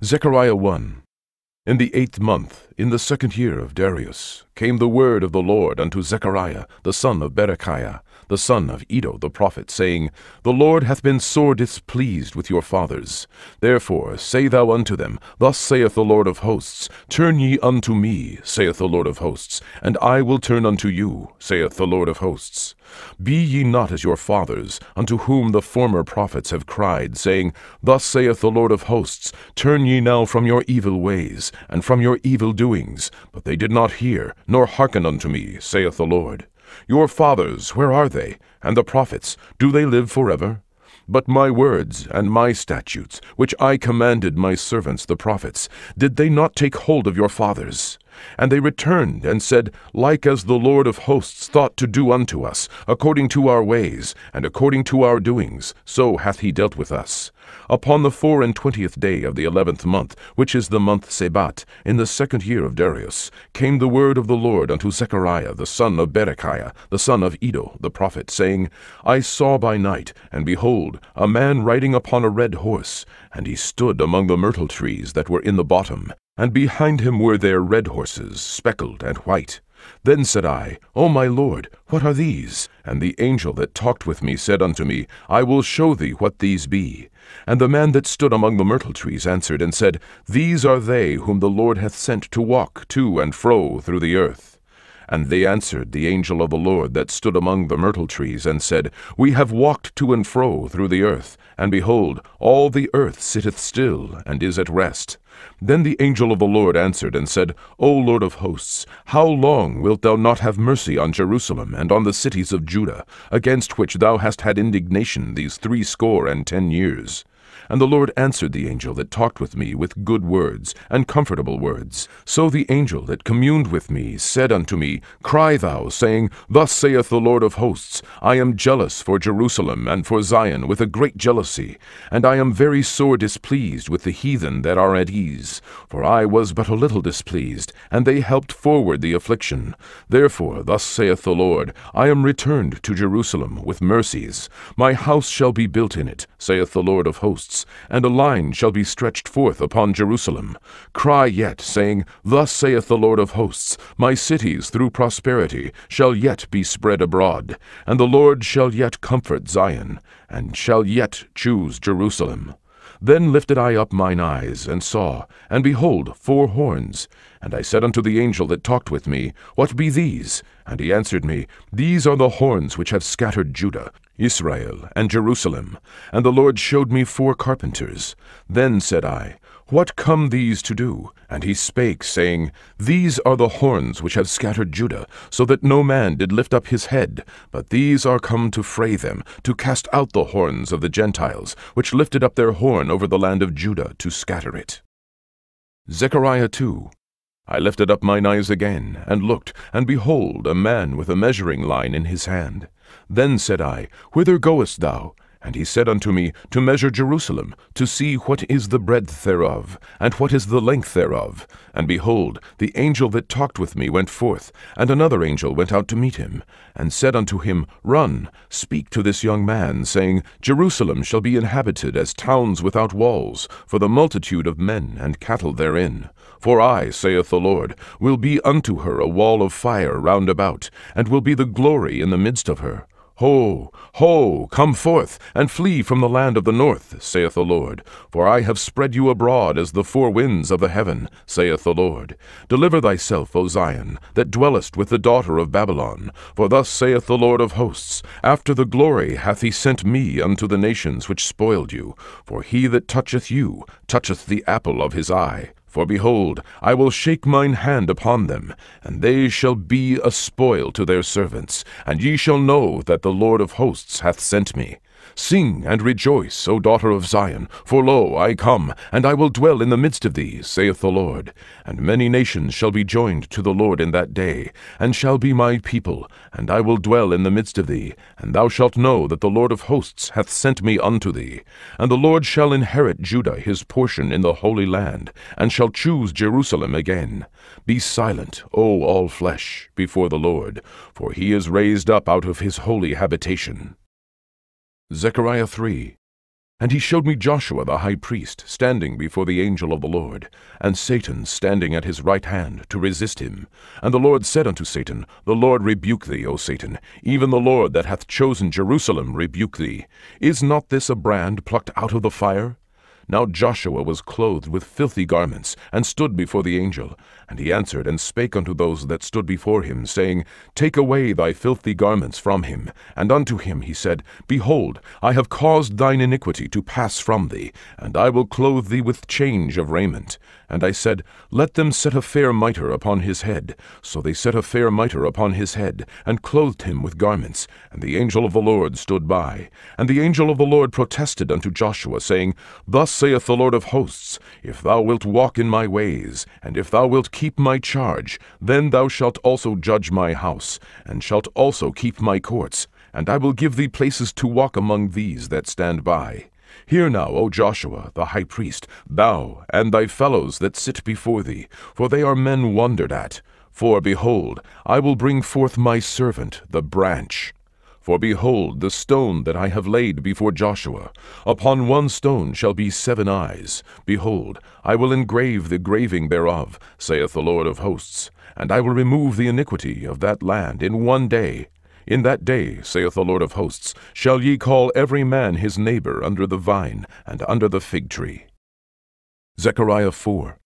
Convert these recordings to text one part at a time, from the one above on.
Zechariah 1. In the 8th month, in the 2nd year of Darius, came the word of the Lord unto Zechariah, the son of Berechiah, the son of Iddo the prophet, saying, The Lord hath been sore displeased with your fathers. Therefore say thou unto them, Thus saith the Lord of hosts, Turn ye unto me, saith the Lord of hosts, and I will turn unto you, saith the Lord of hosts. Be ye not as your fathers, unto whom the former prophets have cried, saying, Thus saith the Lord of hosts, Turn ye now from your evil ways, and from your evil doings. But they did not hear, nor hearken unto me, saith the Lord. Your fathers, where are they? And the prophets, do they live forever? But my words and my statutes, which I commanded my servants the prophets, did they not take hold of your fathers? And they returned and said, Like as the Lord of hosts thought to do unto us, according to our ways, and according to our doings, so hath he dealt with us. Upon the 24th day of the 11th month, which is the month Sebat, in the 2nd year of Darius, came the word of the Lord unto Zechariah the son of Berechiah, the son of Iddo the prophet, saying, I saw by night, and behold, a man riding upon a red horse, and he stood among the myrtle trees that were in the bottom, and behind him were there red horses, speckled and white. Then said I, O my Lord, what are these? And the angel that talked with me said unto me, I will show thee what these be. And the man that stood among the myrtle trees answered and said, These are they whom the Lord hath sent to walk to and fro through the earth. And they answered the angel of the Lord that stood among the myrtle trees, and said, We have walked to and fro through the earth, and behold, all the earth sitteth still, and is at rest. Then the angel of the Lord answered and said, O Lord of hosts, how long wilt thou not have mercy on Jerusalem and on the cities of Judah, against which thou hast had indignation these 60 years? And the Lord answered the angel that talked with me with good words and comfortable words. So the angel that communed with me said unto me, Cry thou, saying, Thus saith the Lord of hosts, I am jealous for Jerusalem and for Zion with a great jealousy, and I am very sore displeased with the heathen that are at ease. For I was but a little displeased, and they helped forward the affliction. Therefore thus saith the Lord, I am returned to Jerusalem with mercies. My house shall be built in it, saith the Lord of hosts, and a line shall be stretched forth upon Jerusalem. Cry yet, saying, Thus saith the Lord of hosts, My cities through prosperity shall yet be spread abroad, and the Lord shall yet comfort Zion, and shall yet choose Jerusalem. Then lifted I up mine eyes, and saw, and behold, 4 horns. And I said unto the angel that talked with me, What be these? And he answered me, These are the horns which have scattered Judah, Israel, and Jerusalem. And the Lord showed me 4 carpenters. Then said I, What come these to do? And he spake, saying, These are the horns which have scattered Judah, so that no man did lift up his head. But these are come to fray them, to cast out the horns of the Gentiles, which lifted up their horn over the land of Judah, to scatter it. Zechariah 2. I lifted up mine eyes again, and looked, and behold, a man with a measuring line in his hand. Then said I, Whither goest thou? And he said unto me, To measure Jerusalem, to see what is the breadth thereof, and what is the length thereof. And behold, the angel that talked with me went forth, and another angel went out to meet him, and said unto him, Run, speak to this young man, saying, Jerusalem shall be inhabited as towns without walls, for the multitude of men and cattle therein. For I, saith the Lord, will be unto her a wall of fire round about, and will be the glory in the midst of her. Ho, ho, come forth, and flee from the land of the north, saith the Lord. For I have spread you abroad as the 4 winds of the heaven, saith the Lord. Deliver thyself, O Zion, that dwellest with the daughter of Babylon. For thus saith the Lord of hosts, After the glory hath he sent me unto the nations which spoiled you. For he that toucheth you toucheth the apple of his eye. For behold, I will shake mine hand upon them, and they shall be a spoil to their servants, and ye shall know that the Lord of hosts hath sent me. Sing and rejoice, O daughter of Zion, for lo, I come, and I will dwell in the midst of thee, saith the Lord. And many nations shall be joined to the Lord in that day, and shall be my people, and I will dwell in the midst of thee, and thou shalt know that the Lord of hosts hath sent me unto thee. And the Lord shall inherit Judah his portion in the Holy Land, and shall choose Jerusalem again. Be silent, O all flesh, before the Lord, for he is raised up out of his holy habitation. Zechariah 3. And he showed me Joshua the high priest standing before the angel of the Lord, and Satan standing at his right hand to resist him. And the Lord said unto Satan, The Lord rebuke thee, O Satan, even the Lord that hath chosen Jerusalem rebuke thee. Is not this a brand plucked out of the fire? Now Joshua was clothed with filthy garments, and stood before the angel. And he answered and spake unto those that stood before him, saying, Take away thy filthy garments from him. And unto him he said, Behold, I have caused thine iniquity to pass from thee, and I will clothe thee with change of raiment. And I said, Let them set a fair mitre upon his head. So they set a fair mitre upon his head, and clothed him with garments. And the angel of the Lord stood by. And the angel of the Lord protested unto Joshua, saying, Thus saith the Lord of hosts, If thou wilt walk in my ways, and if thou wilt keep my charge, then thou shalt also judge my house, and shalt also keep my courts, and I will give thee places to walk among these that stand by. Hear now, O Joshua, the high priest, thou and thy fellows that sit before thee, for they are men wondered at. For, behold, I will bring forth my servant, the branch. For behold, the stone that I have laid before Joshua, upon one stone shall be 7 eyes. Behold, I will engrave the graving thereof, saith the Lord of hosts, and I will remove the iniquity of that land in one day. In that day, saith the Lord of hosts, shall ye call every man his neighbor under the vine and under the fig tree. Zechariah 4.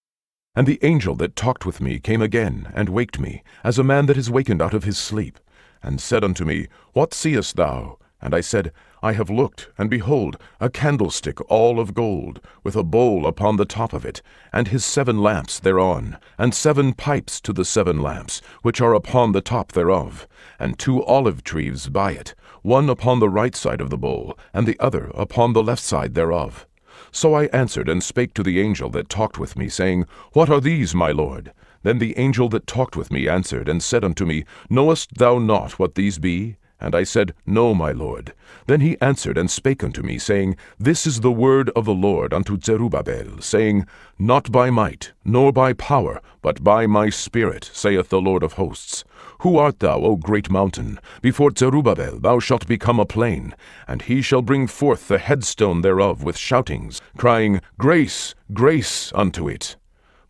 And the angel that talked with me came again, and waked me, as a man that is wakened out of his sleep, and said unto me, What seest thou? And I said, I have looked, and behold, a candlestick all of gold, with a bowl upon the top of it, and his 7 lamps thereon, and 7 pipes to the 7 lamps, which are upon the top thereof, and 2 olive trees by it, one upon the right side of the bowl, and the other upon the left side thereof. So I answered and spake to the angel that talked with me, saying, What are these, my Lord? Then the angel that talked with me answered and said unto me, Knowest thou not what these be? And I said, No, my Lord. Then he answered and spake unto me, saying, This is the word of the Lord unto Zerubbabel, saying, Not by might, nor by power, but by my Spirit, saith the Lord of hosts. Who art thou, O great mountain? Before Zerubbabel thou shalt become a plain, and he shall bring forth the headstone thereof with shoutings, crying, Grace, grace unto it.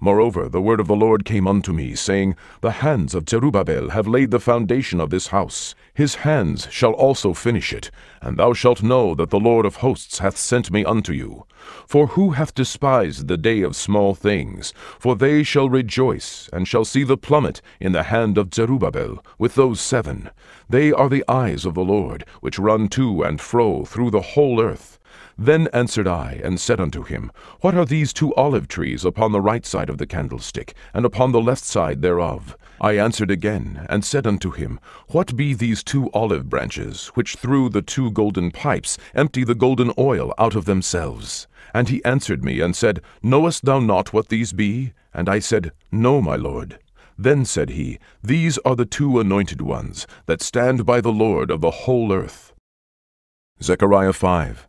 Moreover, the word of the Lord came unto me, saying, The hands of Zerubbabel have laid the foundation of this house. His hands shall also finish it, and thou shalt know that the Lord of hosts hath sent me unto you. For who hath despised the day of small things? For they shall rejoice, and shall see the plummet in the hand of Zerubbabel, with those 7. They are the eyes of the Lord, which run to and fro through the whole earth. Then answered I, and said unto him, What are these 2 olive trees upon the right side of the candlestick, and upon the left side thereof? I answered again, and said unto him, What be these 2 olive branches, which through the 2 golden pipes empty the golden oil out of themselves? And he answered me, and said, Knowest thou not what these be? And I said, No, my Lord. Then said he, These are the 2 anointed ones, that stand by the Lord of the whole earth. Zechariah 5.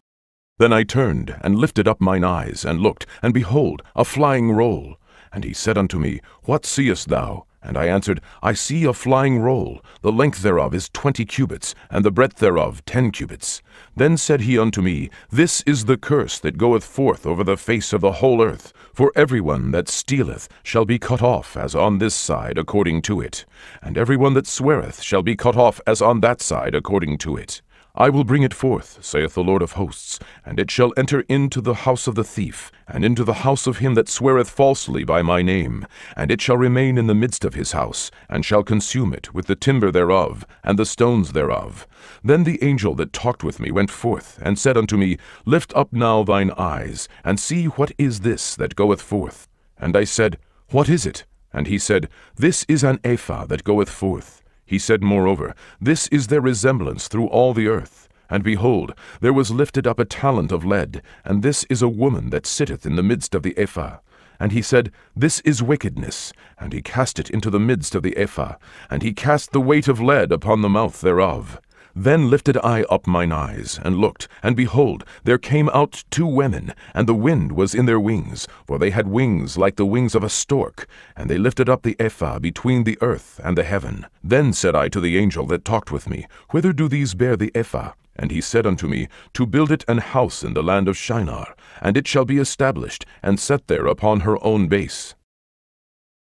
Then I turned, and lifted up mine eyes, and looked, and behold, a flying roll. And he said unto me, What seest thou? And I answered, I see a flying roll. The length thereof is 20 cubits, and the breadth thereof 10 cubits. Then said he unto me, This is the curse that goeth forth over the face of the whole earth. For every one that stealeth shall be cut off as on this side according to it, and every one that sweareth shall be cut off as on that side according to it. I will bring it forth, saith the Lord of hosts, and it shall enter into the house of the thief, and into the house of him that sweareth falsely by my name, and it shall remain in the midst of his house, and shall consume it with the timber thereof, and the stones thereof. Then the angel that talked with me went forth, and said unto me, Lift up now thine eyes, and see what is this that goeth forth. And I said, What is it? And he said, This is an ephah that goeth forth. He said moreover, This is their resemblance through all the earth. And behold, there was lifted up a talent of lead, and this is a woman that sitteth in the midst of the ephah. And he said, This is wickedness. And he cast it into the midst of the ephah, and he cast the weight of lead upon the mouth thereof. Then lifted I up mine eyes, and looked, and behold, there came out 2 women, and the wind was in their wings, for they had wings like the wings of a stork, and they lifted up the ephah between the earth and the heaven. Then said I to the angel that talked with me, Whither do these bear the ephah? And he said unto me, To build it an house in the land of Shinar, and it shall be established, and set there upon her own base.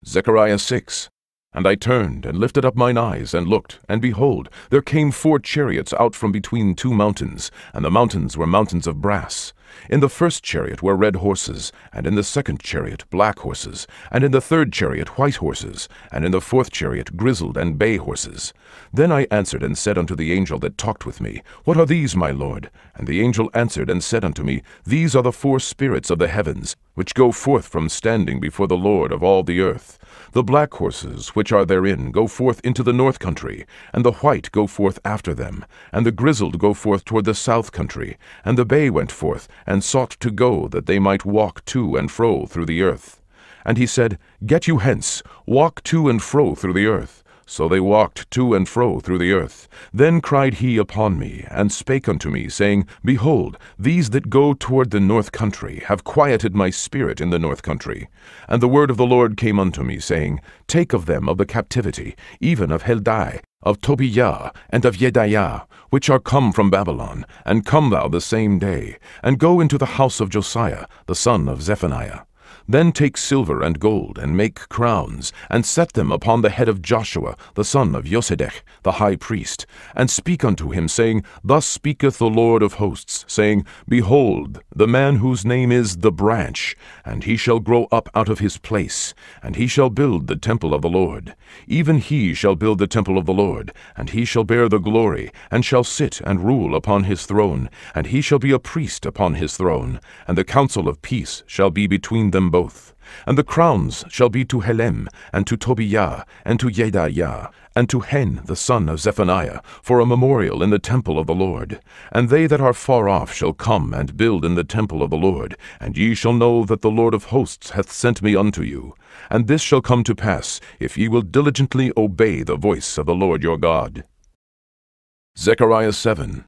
Zechariah 6. And I turned, and lifted up mine eyes, and looked, and behold, there came 4 chariots out from between 2 mountains, and the mountains were mountains of brass. In the first chariot were red horses, and in the second chariot black horses, and in the third chariot white horses, and in the fourth chariot grizzled and bay horses. Then I answered and said unto the angel that talked with me, What are these, my Lord? And the angel answered and said unto me, These are the 4 spirits of the heavens, which go forth from standing before the Lord of all the earth. The black horses which are therein go forth into the north country, and the white go forth after them, and the grizzled go forth toward the south country, and the bay went forth, and sought to go, that they might walk to and fro through the earth. And he said, Get you hence, walk to and fro through the earth. So they walked to and fro through the earth. Then cried he upon me, and spake unto me, saying, Behold, these that go toward the north country have quieted my spirit in the north country. And the word of the Lord came unto me, saying, Take of them of the captivity, even of Heldai, of Tobiah, and of Jedaiah, which are come from Babylon, and come thou the same day, and go into the house of Josiah, the son of Zephaniah. Then take silver and gold, and make crowns, and set them upon the head of Joshua, the son of Josedech, the high priest, and speak unto him, saying, Thus speaketh the Lord of hosts, saying, Behold, the man whose name is the branch, and he shall grow up out of his place, and he shall build the temple of the Lord. Even he shall build the temple of the Lord, and he shall bear the glory, and shall sit and rule upon his throne, and he shall be a priest upon his throne, and the counsel of peace shall be between them both. And the crowns shall be to Helem, and to Tobiah, and to Jedaiah, and to Hen the son of Zephaniah, for a memorial in the temple of the Lord. And they that are far off shall come and build in the temple of the Lord, and ye shall know that the Lord of hosts hath sent me unto you. And this shall come to pass, if ye will diligently obey the voice of the Lord your God. Zechariah 7.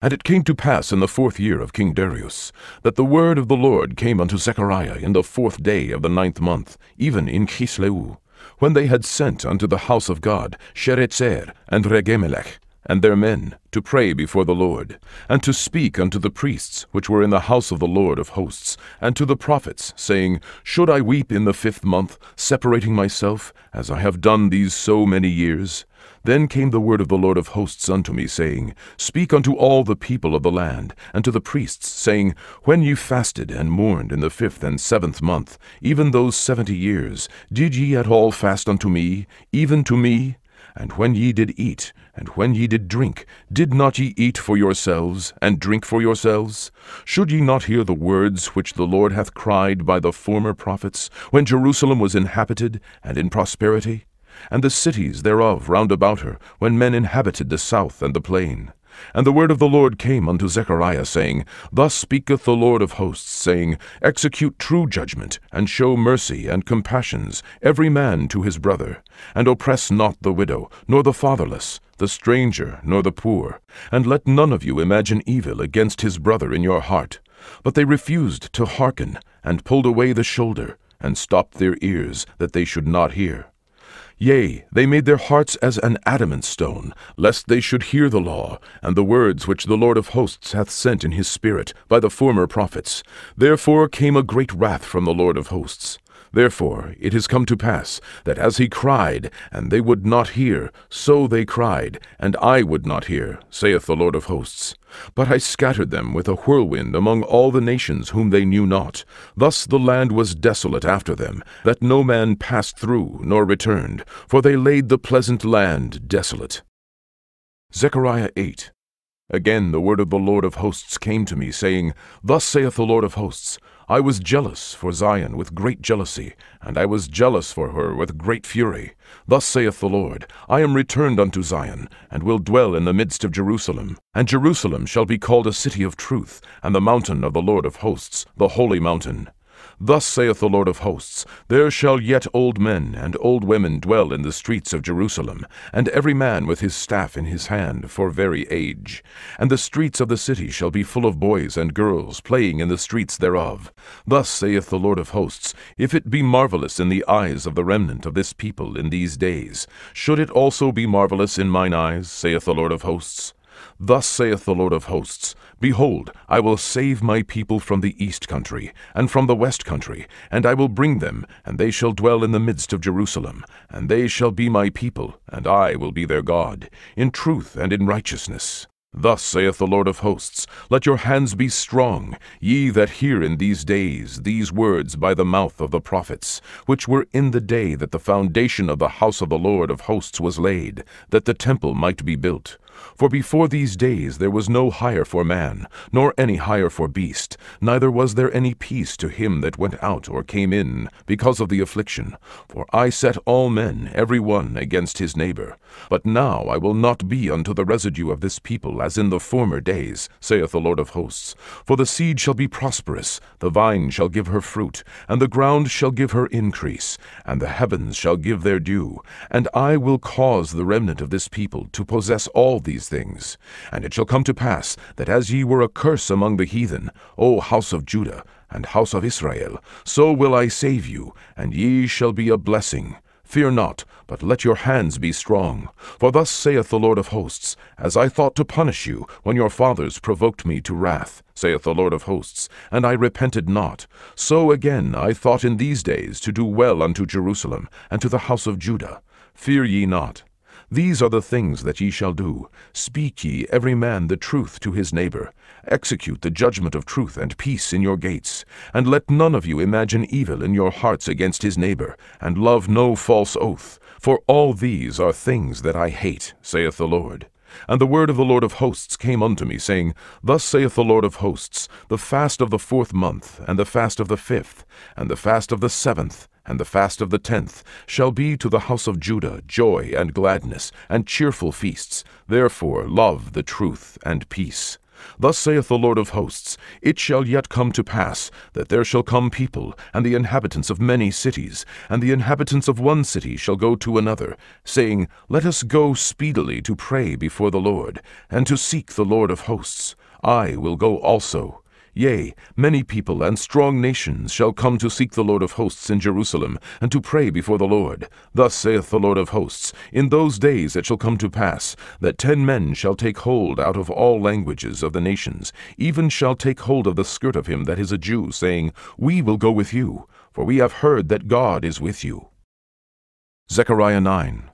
And it came to pass in the 4th year of King Darius, that the word of the Lord came unto Zechariah in the 4th day of the 9th month, even in Kislehu, when they had sent unto the house of God Sheretzer and Regemelech, and their men, to pray before the Lord, and to speak unto the priests which were in the house of the Lord of hosts, and to the prophets, saying, Should I weep in the 5th month, separating myself, as I have done these so many years? Then came the word of the Lord of hosts unto me, saying, Speak unto all the people of the land, and to the priests, saying, When ye fasted and mourned in the 5th and 7th month, even those 70 years, did ye at all fast unto me, even to me? And when ye did eat, and when ye did drink, did not ye eat for yourselves, and drink for yourselves? Should ye not hear the words which the Lord hath cried by the former prophets, when Jerusalem was inhabited, and in prosperity? And the cities thereof round about her, when men inhabited the south and the plain? And the word of the Lord came unto Zechariah, saying, Thus speaketh the Lord of hosts, saying, Execute true judgment, and show mercy and compassions, every man to his brother. And oppress not the widow, nor the fatherless, the stranger, nor the poor. And let none of you imagine evil against his brother in your heart. But they refused to hearken, and pulled away the shoulder, and stopped their ears, that they should not hear. Yea, they made their hearts as an adamant stone, lest they should hear the law, and the words which the Lord of hosts hath sent in his Spirit by the former prophets. Therefore came a great wrath from the Lord of hosts. Therefore it is come to pass, that as he cried, and they would not hear, so they cried, and I would not hear, saith the Lord of hosts. But I scattered them with a whirlwind among all the nations whom they knew not. Thus the land was desolate after them, that no man passed through, nor returned, for they laid the pleasant land desolate. Zechariah 8. Again the word of the Lord of hosts came to me, saying, Thus saith the Lord of hosts, I was jealous for Zion with great jealousy, and I was jealous for her with great fury. Thus saith the Lord, I am returned unto Zion, and will dwell in the midst of Jerusalem. And Jerusalem shall be called a city of truth, and the mountain of the Lord of hosts, the holy mountain. Thus saith the Lord of hosts, There shall yet old men and old women dwell in the streets of Jerusalem, and every man with his staff in his hand for very age. And the streets of the city shall be full of boys and girls playing in the streets thereof. Thus saith the Lord of hosts, If it be marvelous in the eyes of the remnant of this people in these days, should it also be marvelous in mine eyes, saith the Lord of hosts? Thus saith the Lord of hosts, Behold, I will save my people from the east country, and from the west country, and I will bring them, and they shall dwell in the midst of Jerusalem, and they shall be my people, and I will be their God, in truth and in righteousness. Thus saith the Lord of hosts, Let your hands be strong, ye that hear in these days these words by the mouth of the prophets, which were in the day that the foundation of the house of the Lord of hosts was laid, that the temple might be built. For before these days there was no hire for man, nor any hire for beast, neither was there any peace to him that went out or came in, because of the affliction. For I set all men, every one, against his neighbor. But now I will not be unto the residue of this people as in the former days, saith the Lord of hosts. For the seed shall be prosperous, the vine shall give her fruit, and the ground shall give her increase, and the heavens shall give their dew. And I will cause the remnant of this people to possess all these things. And it shall come to pass, that as ye were a curse among the heathen, O house of Judah, and house of Israel, so will I save you, and ye shall be a blessing. Fear not, but let your hands be strong. For thus saith the Lord of hosts, As I thought to punish you, when your fathers provoked me to wrath, saith the Lord of hosts, and I repented not, so again I thought in these days to do well unto Jerusalem, and to the house of Judah. Fear ye not. These are the things that ye shall do. Speak ye every man the truth to his neighbor. Execute the judgment of truth and peace in your gates. And let none of you imagine evil in your hearts against his neighbor, and love no false oath. For all these are things that I hate, saith the Lord. And the word of the Lord of hosts came unto me, saying, Thus saith the Lord of hosts, The fast of the 4th month, and the fast of the 5th, and the fast of the 7th, and the fast of the 10th, shall be to the house of Judah joy and gladness, and cheerful feasts. Therefore love the truth and peace. Thus saith the Lord of hosts, It shall yet come to pass, that there shall come people, and the inhabitants of many cities, and the inhabitants of one city shall go to another, saying, Let us go speedily to pray before the Lord, and to seek the Lord of hosts. I will go also. Yea, many people and strong nations shall come to seek the Lord of hosts in Jerusalem, and to pray before the Lord. Thus saith the Lord of hosts, In those days it shall come to pass, that 10 men shall take hold out of all languages of the nations, even shall take hold of the skirt of him that is a Jew, saying, We will go with you, for we have heard that God is with you. Zechariah 9.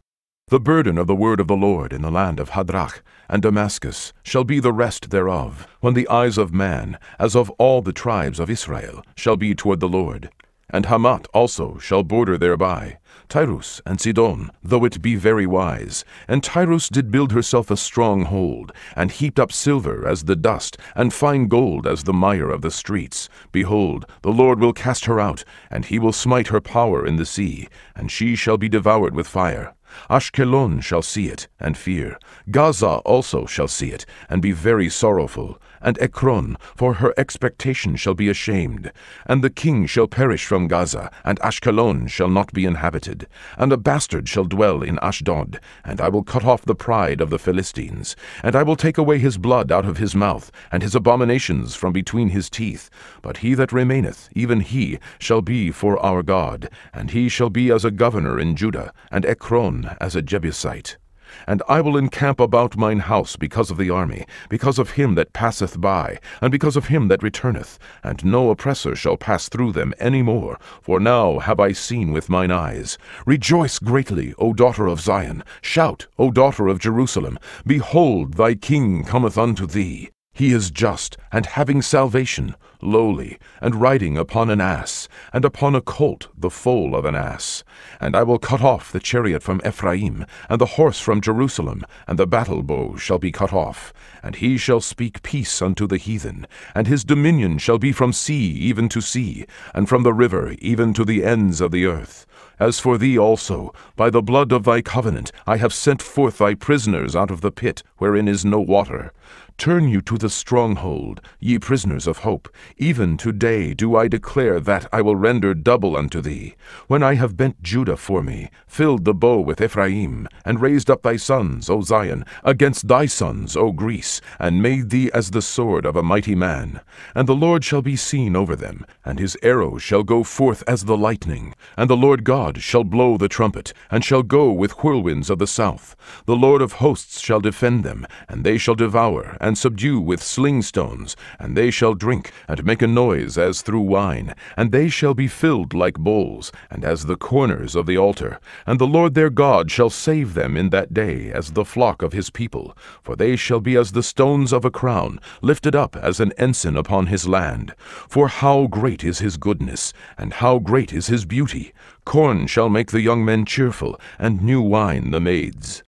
The burden of the word of the Lord in the land of Hadrach and Damascus shall be the rest thereof, when the eyes of man, as of all the tribes of Israel, shall be toward the Lord. And Hamath also shall border thereby, Tyrus and Sidon, though it be very wise. And Tyrus did build herself a strong hold, and heaped up silver as the dust, and fine gold as the mire of the streets. Behold, the Lord will cast her out, and he will smite her power in the sea, and she shall be devoured with fire. Ashkelon shall see it, and fear. Gaza also shall see it, and be very sorrowful. And Ekron, for her expectation, shall be ashamed. And the king shall perish from Gaza, and Ashkelon shall not be inhabited. And a bastard shall dwell in Ashdod, and I will cut off the pride of the Philistines. And I will take away his blood out of his mouth, and his abominations from between his teeth. But he that remaineth, even he, shall be for our God, and he shall be as a governor in Judah, and Ekron as a Jebusite. And I will encamp about mine house because of the army, because of him that passeth by, and because of him that returneth, and no oppressor shall pass through them any more, for now have I seen with mine eyes. Rejoice greatly, O daughter of Zion. Shout, O daughter of Jerusalem. Behold, thy king cometh unto thee. He is just, and having salvation, lowly, and riding upon an ass, and upon a colt the foal of an ass. And I will cut off the chariot from Ephraim, and the horse from Jerusalem, and the battle bow shall be cut off. And he shall speak peace unto the heathen, and his dominion shall be from sea even to sea, and from the river even to the ends of the earth. As for thee also, by the blood of thy covenant I have sent forth thy prisoners out of the pit wherein is no water. Turn you to the stronghold, ye prisoners of hope. Even today do I declare that I will render double unto thee. When I have bent Judah for me, filled the bow with Ephraim, and raised up thy sons, O Zion, against thy sons, O Greece, and made thee as the sword of a mighty man. And the Lord shall be seen over them, and his arrow shall go forth as the lightning. And the Lord God shall blow the trumpet, and shall go with whirlwinds of the south. The Lord of hosts shall defend them, and they shall devour, and subdue with sling stones, and they shall drink, and make a noise as through wine, and they shall be filled like bowls, and as the corners of the altar. And the Lord their God shall save them in that day as the flock of his people, for they shall be as the stones of a crown, lifted up as an ensign upon his land. For how great is his goodness, and how great is his beauty! Corn shall make the young men cheerful, and new wine the maids.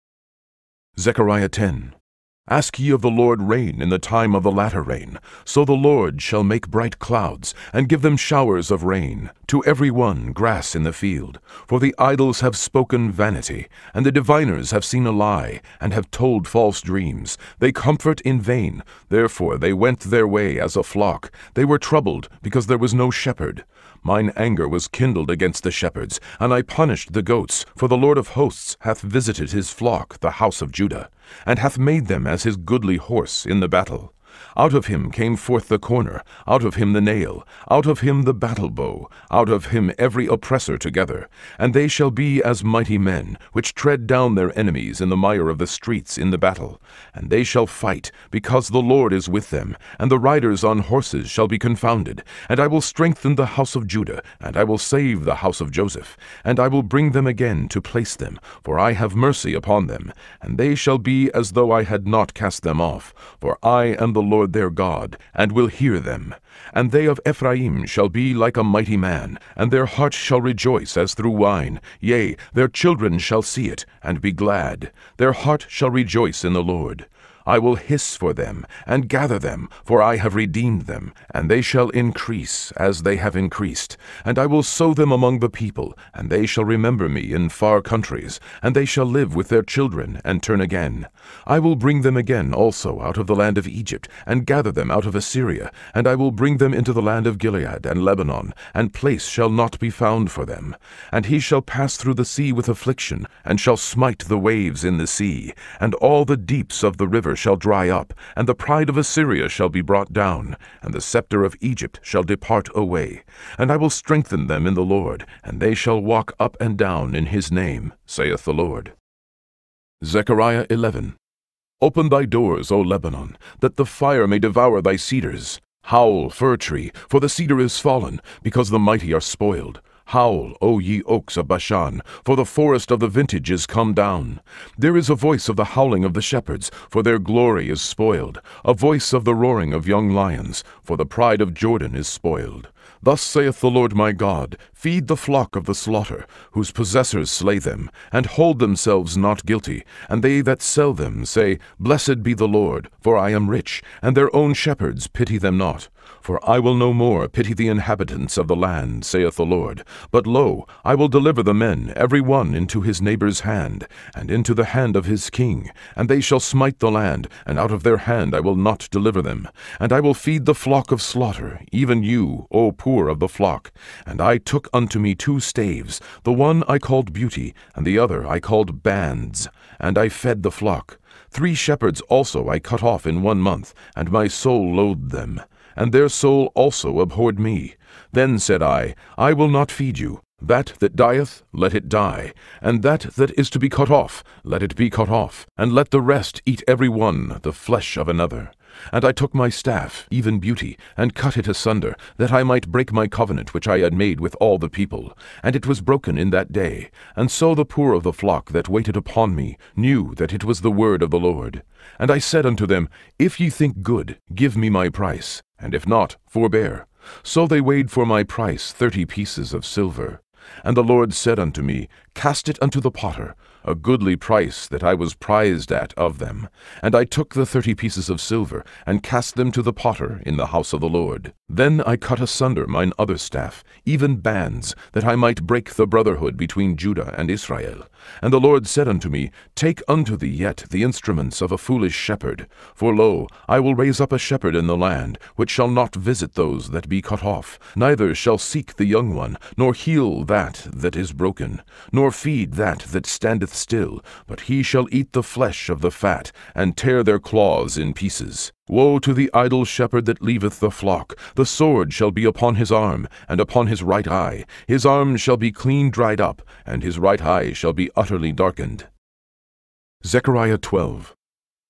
Zechariah 10. Ask ye of the Lord rain in the time of the latter rain. So the Lord shall make bright clouds, and give them showers of rain. To every one grass in the field. For the idols have spoken vanity, and the diviners have seen a lie, and have told false dreams. They comfort in vain. Therefore they went their way as a flock. They were troubled, because there was no shepherd. Mine anger was kindled against the shepherds, and I punished the goats, for the Lord of hosts hath visited his flock, the house of Judah, and hath made them as his goodly horse in the battle. Out of him came forth the corner, out of him the nail, out of him the battle bow, out of him every oppressor together. And they shall be as mighty men, which tread down their enemies in the mire of the streets in the battle. And they shall fight, because the Lord is with them, and the riders on horses shall be confounded. And I will strengthen the house of Judah, and I will save the house of Joseph, and I will bring them again to place them, for I have mercy upon them. And they shall be as though I had not cast them off, for I am the Lord their God, and will hear them. And they of Ephraim shall be like a mighty man, and their heart shall rejoice as through wine. Yea, their children shall see it, and be glad. Their heart shall rejoice in the Lord. I will hiss for them, and gather them, for I have redeemed them, and they shall increase as they have increased. And I will sow them among the people, and they shall remember me in far countries, and they shall live with their children, and turn again. I will bring them again also out of the land of Egypt, and gather them out of Assyria, and I will bring them into the land of Gilead and Lebanon, and place shall not be found for them. And he shall pass through the sea with affliction, and shall smite the waves in the sea, and all the deeps of the river shall dry up, and the pride of Assyria shall be brought down, and the scepter of Egypt shall depart away. And I will strengthen them in the Lord, and they shall walk up and down in his name, saith the Lord. Zechariah 11. Open thy doors, O Lebanon, that the fire may devour thy cedars. Howl, fir tree, for the cedar is fallen, because the mighty are spoiled. Howl, O ye oaks of Bashan, for the forest of the vintage is come down. There is a voice of the howling of the shepherds, for their glory is spoiled, a voice of the roaring of young lions, for the pride of Jordan is spoiled. Thus saith the Lord my God, feed the flock of the slaughter, whose possessors slay them, and hold themselves not guilty. And they that sell them say, Blessed be the Lord, for I am rich, and their own shepherds pity them not. For I will no more pity the inhabitants of the land, saith the Lord. But lo, I will deliver the men, every one into his neighbor's hand, and into the hand of his king. And they shall smite the land, and out of their hand I will not deliver them. And I will feed the flock of slaughter, even you, O poor of the flock. And I took unto me 2 staves, the one I called Beauty, and the other I called Bands. And I fed the flock. 3 shepherds also I cut off in 1 month, and my soul loathed them. And their soul also abhorred me. Then said I will not feed you. That dieth, let it die, and that is to be cut off, let it be cut off, and let the rest eat every one the flesh of another. And I took my staff, even Beauty, and cut it asunder, that I might break my covenant which I had made with all the people. And it was broken in that day. And so the poor of the flock that waited upon me knew that it was the word of the Lord. And I said unto them, If ye think good, give me my price, and if not, forbear. So they weighed for my price 30 pieces of silver. And the Lord said unto me, Cast it unto the potter, a goodly price that I was prized at of them. And I took the 30 pieces of silver, and cast them to the potter in the house of the Lord. Then I cut asunder mine other staff, even bands, that I might break the brotherhood between Judah and Israel. And the Lord said unto me, Take unto thee yet the instruments of a foolish shepherd. For lo, I will raise up a shepherd in the land, which shall not visit those that be cut off, neither shall seek the young one, nor heal that is broken, nor feed that standeth still, but he shall eat the flesh of the fat, and tear their claws in pieces. Woe to the idle shepherd that leaveth the flock! The sword shall be upon his arm, and upon his right eye. His arm shall be clean dried up, and his right eye shall be utterly darkened. Zechariah 12.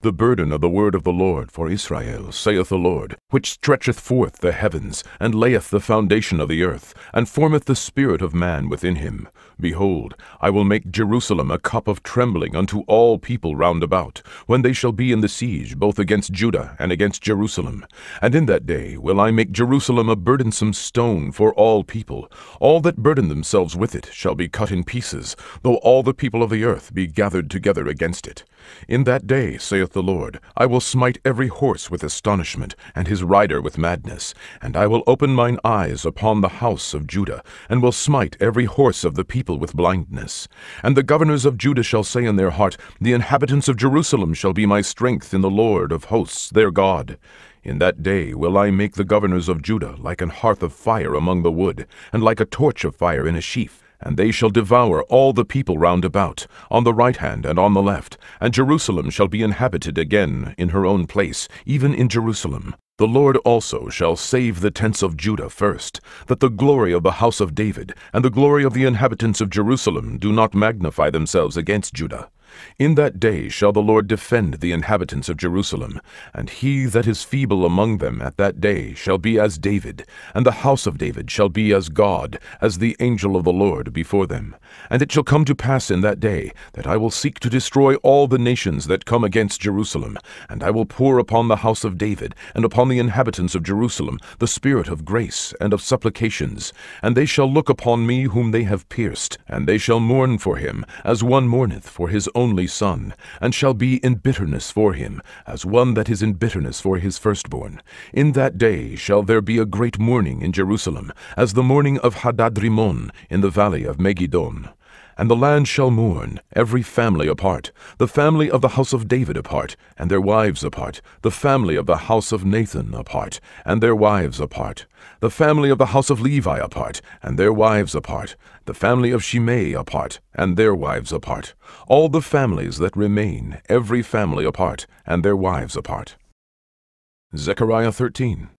The burden of the word of the Lord for Israel, saith the Lord, which stretcheth forth the heavens, and layeth the foundation of the earth, and formeth the spirit of man within him. Behold, I will make Jerusalem a cup of trembling unto all people round about, when they shall be in the siege, both against Judah and against Jerusalem. And in that day will I make Jerusalem a burdensome stone for all people. All that burden themselves with it shall be cut in pieces, though all the people of the earth be gathered together against it. In that day, saith the Lord, I will smite every horse with astonishment, and his rider with madness. And I will open mine eyes upon the house of Judah, and will smite every horse of the people with blindness. And the governors of Judah shall say in their heart, The inhabitants of Jerusalem shall be my strength in the Lord of hosts their God. In that day will I make the governors of Judah like an hearth of fire among the wood, and like a torch of fire in a sheaf. And they shall devour all the people round about, on the right hand and on the left. And Jerusalem shall be inhabited again in her own place, even in Jerusalem. The Lord also shall save the tents of Judah first, that the glory of the house of David and the glory of the inhabitants of Jerusalem do not magnify themselves against Judah. In that day shall the Lord defend the inhabitants of Jerusalem, and he that is feeble among them at that day shall be as David, and the house of David shall be as God, as the angel of the Lord before them. And it shall come to pass in that day that I will seek to destroy all the nations that come against Jerusalem, and I will pour upon the house of David and upon the inhabitants of Jerusalem the spirit of grace and of supplications. And they shall look upon me whom they have pierced, and they shall mourn for him, as one mourneth for his only son, and shall be in bitterness for him, as one that is in bitterness for his firstborn. In that day shall there be a great mourning in Jerusalem, as the mourning of Hadadrimmon in the valley of Megiddon. And the land shall mourn, every family apart, the family of the house of David apart, and their wives apart, the family of the house of Nathan apart, and their wives apart, the family of the house of Levi apart, and their wives apart, the family of Shimei apart, and their wives apart, all the families that remain, every family apart, and their wives apart. Zechariah 13.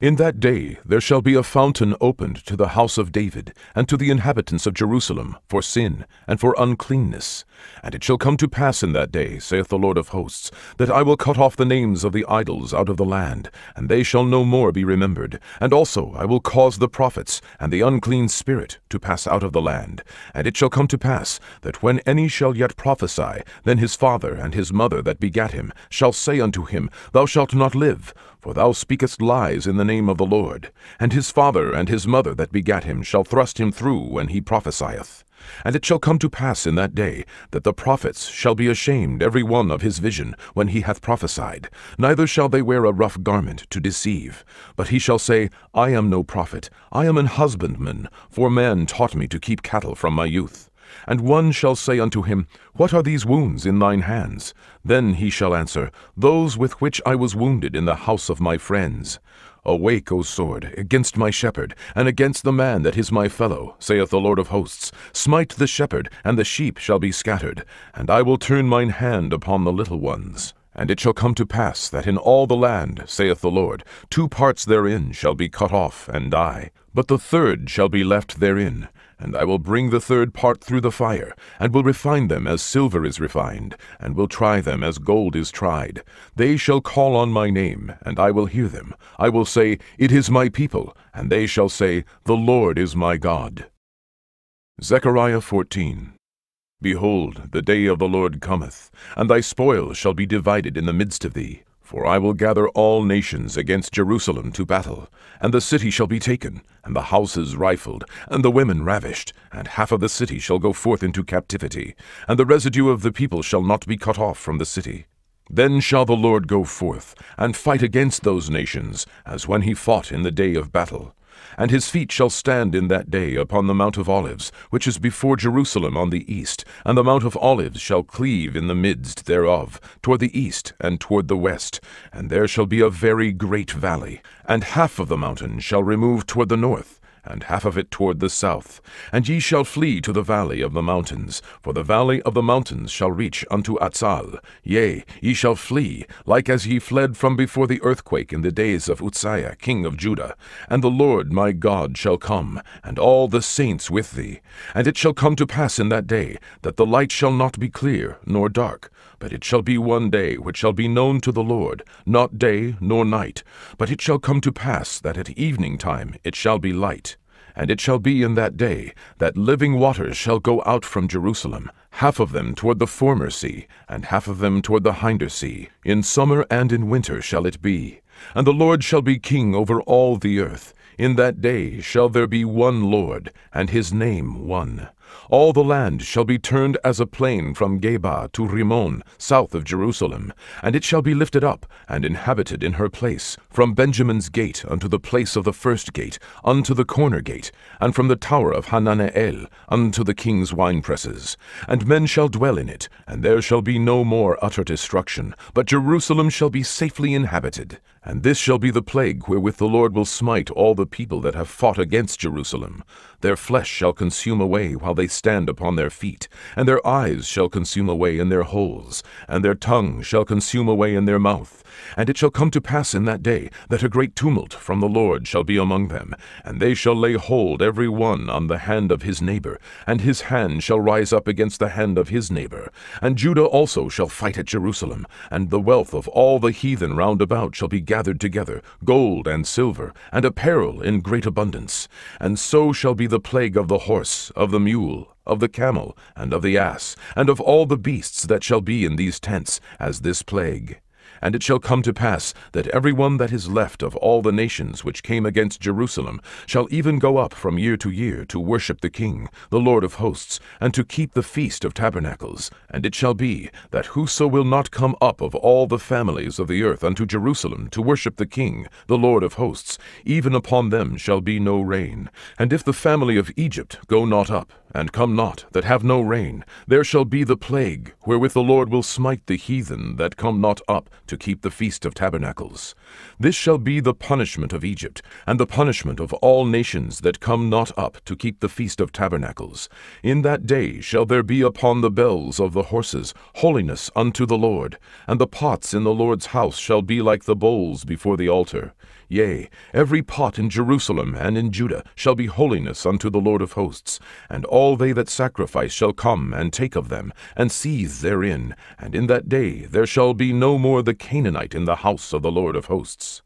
In that day there shall be a fountain opened to the house of David, and to the inhabitants of Jerusalem, for sin, and for uncleanness. And it shall come to pass in that day, saith the Lord of hosts, that I will cut off the names of the idols out of the land, and they shall no more be remembered. And also I will cause the prophets, and the unclean spirit, to pass out of the land. And it shall come to pass, that when any shall yet prophesy, then his father and his mother that begat him shall say unto him, Thou shalt not live, for thou speakest lies in the name of the Lord. And his father and his mother that begat him shall thrust him through when he prophesieth. And it shall come to pass in that day, that the prophets shall be ashamed every one of his vision when he hath prophesied, neither shall they wear a rough garment to deceive. But he shall say, I am no prophet, I am an husbandman, for man taught me to keep cattle from my youth. And one shall say unto him, What are these wounds in thine hands? Then he shall answer, Those with which I was wounded in the house of my friends. Awake, O sword, against my shepherd, and against the man that is my fellow, saith the Lord of hosts. Smite the shepherd, and the sheep shall be scattered, and I will turn mine hand upon the little ones. And it shall come to pass that in all the land, saith the Lord, 2 parts therein shall be cut off and die, but the third shall be left therein. And I will bring the third part through the fire, and will refine them as silver is refined, and will try them as gold is tried. They shall call on my name, and I will hear them. I will say, It is my people, and they shall say, The Lord is my God. Zechariah 14. Behold, the day of the Lord cometh, and thy spoil shall be divided in the midst of thee. For I will gather all nations against Jerusalem to battle, and the city shall be taken, and the houses rifled, and the women ravished, and half of the city shall go forth into captivity, and the residue of the people shall not be cut off from the city. Then shall the Lord go forth, and fight against those nations, as when he fought in the day of battle. And his feet shall stand in that day upon the Mount of Olives, which is before Jerusalem on the east, and the Mount of Olives shall cleave in the midst thereof, toward the east and toward the west, and there shall be a very great valley, and half of the mountain shall remove toward the north, and half of it toward the south. And ye shall flee to the valley of the mountains, for the valley of the mountains shall reach unto Atzal. Yea, ye shall flee, like as ye fled from before the earthquake in the days of Uzziah king of Judah. And the Lord my God shall come, and all the saints with thee. And it shall come to pass in that day, that the light shall not be clear, nor dark, but it shall be one day which shall be known to the Lord, not day nor night. But it shall come to pass that at evening time it shall be light. And it shall be in that day that living waters shall go out from Jerusalem, half of them toward the former sea, and half of them toward the hinder sea. In summer and in winter shall it be. And the Lord shall be king over all the earth. In that day shall there be one Lord, and his name one. All the land shall be turned as a plain from Geba to Rimmon, south of Jerusalem, and it shall be lifted up, and inhabited in her place, from Benjamin's gate unto the place of the first gate, unto the corner gate, and from the tower of Hananeel unto the king's winepresses. And men shall dwell in it, and there shall be no more utter destruction, but Jerusalem shall be safely inhabited. And this shall be the plague wherewith the Lord will smite all the people that have fought against Jerusalem. Their flesh shall consume away while they stand upon their feet, and their eyes shall consume away in their holes, and their tongue shall consume away in their mouth. And it shall come to pass in that day that a great tumult from the Lord shall be among them, and they shall lay hold every one on the hand of his neighbor, and his hand shall rise up against the hand of his neighbor. And Judah also shall fight at Jerusalem, and the wealth of all the heathen round about shall be gathered together, gold and silver, and apparel in great abundance. And so shall be the plague of the horse, of the mule, of the camel, and of the ass, and of all the beasts that shall be in these tents, as this plague. And it shall come to pass that every one that is left of all the nations which came against Jerusalem shall even go up from year to worship the King, the Lord of hosts, and to keep the feast of tabernacles. And it shall be, that whoso will not come up of all the families of the earth unto Jerusalem to worship the King, the Lord of hosts, even upon them shall be no rain. And if the family of Egypt go not up, and come not, that have no rain, there shall be the plague, wherewith the Lord will smite the heathen that come not up to keep the feast of tabernacles. This shall be the punishment of Egypt, and the punishment of all nations that come not up to keep the feast of tabernacles. In that day shall there be upon the bells of the horses holiness unto the Lord, and the pots in the Lord's house shall be like the bowls before the altar. Yea, every pot in Jerusalem and in Judah shall be holiness unto the Lord of hosts, and all they that sacrifice shall come and take of them, and seethe therein, and in that day there shall be no more the Canaanite in the house of the Lord of hosts.